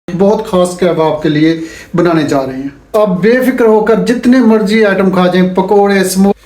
बहुत खास कहवा आपके लिए बनाने जा रहे हैं। आप बेफिक्र होकर जितने मर्जी आइटम खा जाएं, पकोड़े समोसे,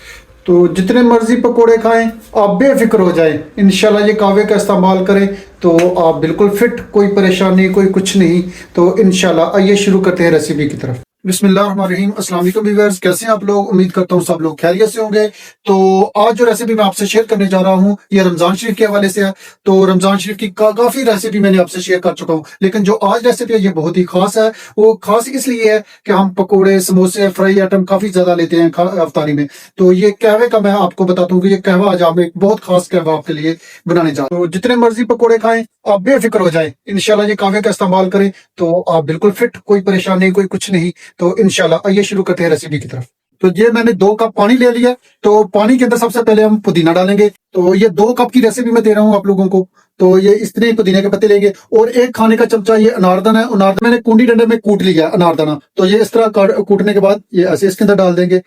तो जितने मर्जी पकोड़े खाएं, आप बेफिक्र हो जाएं। इंशाल्लाह ये कहवे का इस्तेमाल करें तो आप बिल्कुल फिट, कोई परेशानी, कोई कुछ नहीं। तो इंशाल्लाह आइए शुरू करते हैं रेसिपी की तरफ। बिस्मिल्लाहिर्रहमानिर्रहीम। अस्सलाम वालेकुम व्यूअर्स, कैसे हैं आप लोग? उम्मीद करता हूँ सब लोग खैरियत से होंगे। तो आज जो रेसिपी मैं आपसे शेयर करने जा रहा हूँ ये रमजान शरीफ के हवाले से है। तो रमजान शरीफ की काफी रेसिपी मैंने आपसे शेयर कर चुका हूँ, लेकिन जो आज रेसिपी है ये बहुत ही खास है। वो खास इसलिए है कि हम पकोड़े, समोसे, फ्राई आइटम काफी ज्यादा लेते हैं अफ्तारी में। तो ये कहवे का मैं आपको बताता हूँ कि ये कहवा आज हम एक बहुत खास कहवा आपके लिए बनाने जा रहे हैं। तो जितने मर्जी पकोड़े खाएं, आप बेफिक्र हो जाए। इंशाल्लाह ये कहवे का इस्तेमाल करें तो आप बिल्कुल फिट, कोई परेशानी, कोई कुछ नहीं। तो इंशाल्लाह आइए शुरू करते हैं रेसिपी की तरफ। तो ये मैंने 2 कप पानी ले लिया। तो पानी के अंदर सबसे पहले हम पुदीना डालेंगे। तो ये 2 कप की रेसिपी मैं दे रहा हूँ आप लोगों को। तो ये इतने पुदीने के पत्ते लेंगे और 1 खाने का चमचा ये अनारदाना है। अनारदाना मैंने कुंडी डंडे में कूट लिया अनारदाना। तो ये इस तरह कूटने के बाद ये ऐसे इसके अंदर डाल देंगे।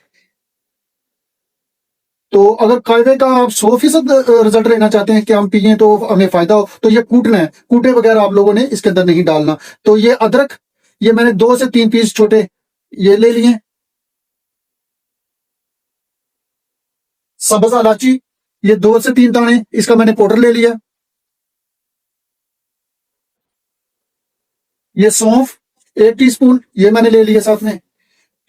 तो अगर कायदे का आप 100% रिजल्ट लेना चाहते हैं कि हम पिए तो हमें फायदा हो, तो ये कूटना है। कूटे वगैरह आप लोगों ने इसके अंदर नहीं डालना। तो ये अदरक, ये मैंने 2 से 3 पीस छोटे ये ले लिए। सब्ज इलायची, ये 2 से 3 दाने, इसका मैंने पाउडर ले लिया। ये सौंफ 1 टीस्पून ये मैंने ले लिया साथ में।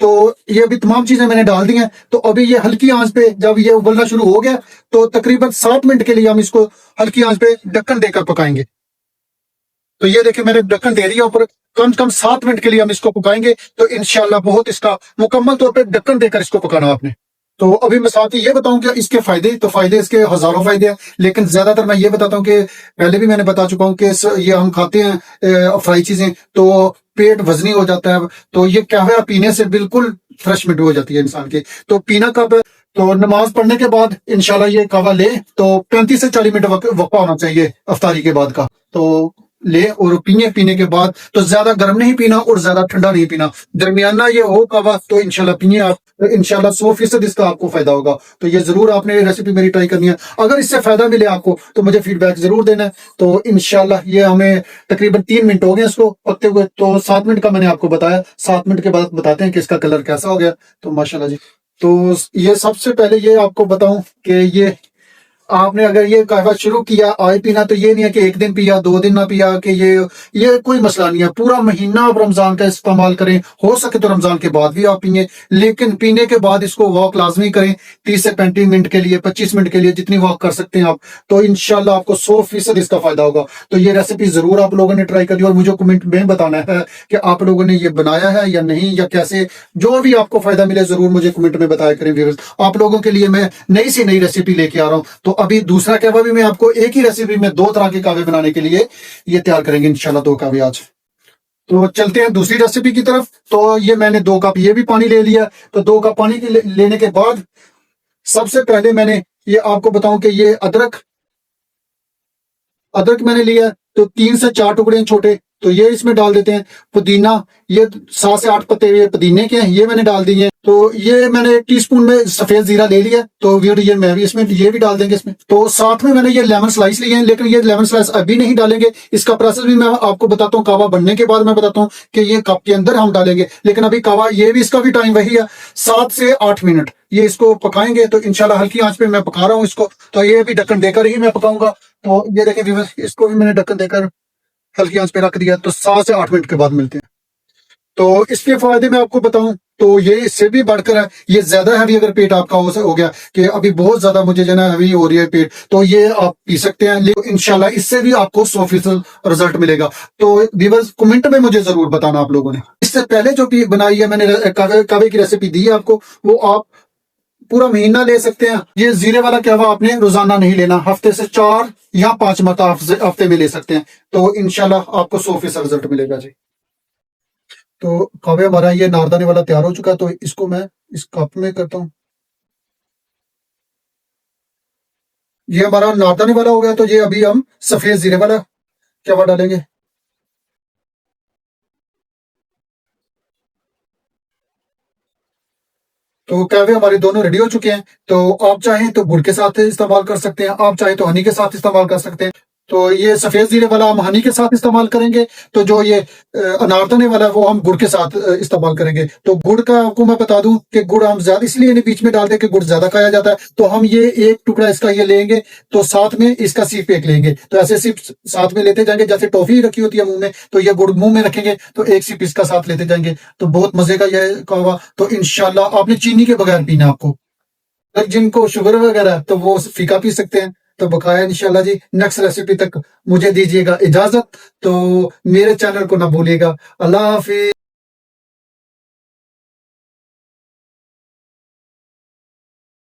तो ये अभी तमाम चीजें मैंने डाल दी हैं। तो अभी ये हल्की आंच पे जब ये उबलना शुरू हो गया तो तकरीबन 7 मिनट के लिए हम इसको हल्की आंच पे ढक्कन देकर पकाएंगे। तो ये देखिए मैंने ढक्कन दे दिया ऊपर। कम से कम 7 मिनट के लिए हम इसको पकाएंगे। तो इंशाल्लाह बहुत इसका मुकम्मल तौर पे ढक्कन देकर इसको पकाना आपने। तो अभी मैं साथ ही ये बताऊं कि इसके फायदे, तो फायदे इसके हजारों फायदे हैं, लेकिन ज्यादातर मैं ये बताता हूँ कि पहले भी मैंने बता चुका हूँ कि ये हम खाते हैं फ्राई चीजें तो पेट वजनी हो जाता है। तो ये कहवा पीने से बिल्कुल फ्रेश मिट हो जाती है इंसान की। तो पीना कब है? तो नमाज पढ़ने के बाद इंशाल्लाह ये कहवा ले तो 35 से 40 मिनट वक्फा होना चाहिए अफ्तारी के बाद का। तो ले और पिए। पीने के बाद तो ज्यादा गर्म नहीं पीना और ज्यादा ठंडा नहीं पीना, दरमियाना ये हो कहवा। तो इंशाल्लाह पिए आप, तो इंशाल्लाह 100% इसका आपको फायदा होगा। तो ये जरूर आपने रेसिपी मेरी ट्राई करनी है। अगर इससे फायदा मिले आपको तो मुझे फीडबैक जरूर देना है। तो इंशाल्लाह ये हमें तकरीबन 3 मिनट हो गए इसको पकते हुए। तो 7 मिनट का मैंने आपको बताया। 7 मिनट के बाद बताते हैं कि इसका कलर कैसा हो गया। तो माशाल्लाह जी। तो ये सबसे पहले ये आपको बताऊं कि ये आपने अगर ये कहवा शुरू किया आए पीना, तो ये नहीं है कि 1 दिन पिया 2 दिन ना पिया कि ये कोई मसला नहीं है। पूरा महीना आप रमजान का इस्तेमाल करें। हो सके तो रमजान के बाद भी आप पिए, लेकिन पीने के बाद इसको वॉक लाजमी करें 30 से 35 मिनट के लिए, 25 मिनट के लिए, जितनी वॉक कर सकते हैं आप। तो इंशाल्लाह आपको 100% इसका फायदा होगा। तो ये रेसिपी जरूर आप लोगों ने ट्राई करी और मुझे कमेंट में बताना है कि आप लोगों ने ये बनाया है या नहीं, या कैसे। जो भी आपको फायदा मिले जरूर मुझे कमेंट में बताया करें व्यूअर्स। आप लोगों के लिए मैं नई से नई रेसिपी लेके आ रहा हूँ। तो अभी दूसरा कहवा भी मैं आपको एक ही रेसिपी में 2 तरह के कहवे बनाने के लिए ये तैयार करेंगे इंशाल्लाह। 2 कहवे आज। तो चलते हैं दूसरी रेसिपी की तरफ। तो ये मैंने 2 कप ये भी पानी ले लिया। तो 2 कप पानी लेने के बाद सबसे पहले मैंने ये आपको बताऊं कि ये अदरक अदरक मैंने लिया। तो 3 से 4 टुकड़े छोटे, तो ये इसमें डाल देते हैं। पुदीना, ये 7 से 8 पत्ते ये पुदीने के हैं, ये मैंने डाल दिए। तो ये मैंने 1 टीस्पून में सफेद जीरा ले लिया। तो ये मैं भी इसमें ये भी डाल देंगे इसमें। तो साथ में मैंने ये लेमन स्लाइस लिए हैं, लेकिन ये लेमन स्लाइस अभी नहीं डालेंगे। इसका प्रोसेस भी मैं आपको बताता हूँ कहवा बनने के बाद। मैं बताता हूँ कि ये कप के अंदर हम डालेंगे, लेकिन अभी कहवा ये भी इसका भी टाइम वही है 7 से 8 मिनट ये इसको पकाएंगे। तो इंशाल्लाह हल्की आंच पे मैं पका रहा हूँ इसको। तो ये भी ढक्कन देकर ही मैं पकाऊंगा। तो ये देखिए व्यूअर्स, इसको भी मैंने ढक्कन देकर हल्की आंच पे रख दिया। तो 7 से 8 मिनट के बाद मिलते हैं। तो इसके फायदे मैं आपको बताऊं तो ये इससे भी बढ़कर है। ये ज्यादा हैवी अगर पेट आपका हो गया कि अभी बहुत ज्यादा मुझे जो है हैवी हो रही है पेट, तो ये आप पी सकते हैं। लेकिन इंशाल्लाह इससे भी आपको 100% रिजल्ट मिलेगा। तो व्यूअर्स कमेंट में मुझे जरूर बताना आप लोगों ने। इससे पहले जो भी बनाई है मैंने कहवे की रेसिपी दी है आपको, वो आप पूरा महीना ले सकते हैं। ये जीरे वाला कहवा आपने रोजाना नहीं लेना, हफ्ते से 4 या 5 मरतबा हफ्ते में ले सकते हैं। तो इंशाल्लाह आपको 100% रिजल्ट मिलेगा जी। तो कहवे हमारा ये नारदाने वाला तैयार हो चुका है। तो इसको मैं इस कप में करता हूँ। ये हमारा नारदाने वाला हो गया। तो ये अभी हम सफेद जीरे वाला कहवा डालेंगे। तो कहवे हमारे दोनों रेडी हो चुके हैं। तो आप चाहें तो गुड़ के साथ इस्तेमाल कर सकते हैं, आप चाहें तो हनी के साथ इस्तेमाल कर सकते हैं। तो ये सफेद जीरे वाला हम हनी के साथ इस्तेमाल करेंगे। तो जो ये अनारदाने वाला है वो हम गुड़ के साथ इस्तेमाल करेंगे। तो गुड़ का आपको मैं बता दूं कि गुड़ हम ज्यादा इसलिए नहीं बीच में डालते हैं कि गुड़ ज्यादा खाया जाता है। तो हम ये एक टुकड़ा इसका ये लेंगे तो साथ में इसका सिर्फ एक लेंगे। तो ऐसे सिर्फ साथ में लेते जाएंगे, जैसे टॉफी रखी होती है मुंह में, तो ये गुड़ मुंह में रखेंगे तो एक सिर्फ इसका साथ लेते जाएंगे। तो बहुत मजे का यह कहवा। तो इंशाल्लाह आपने चीनी के बगैर पीना आपको। अगर जिनको शुगर वगैरह है तो वो फीका पी सकते हैं। तो बकाया इंशाल्लाह जी नेक्स्ट रेसिपी तक मुझे दीजिएगा इजाजत। तो मेरे चैनल को ना भूलिएगा। अल्लाह हाफिज।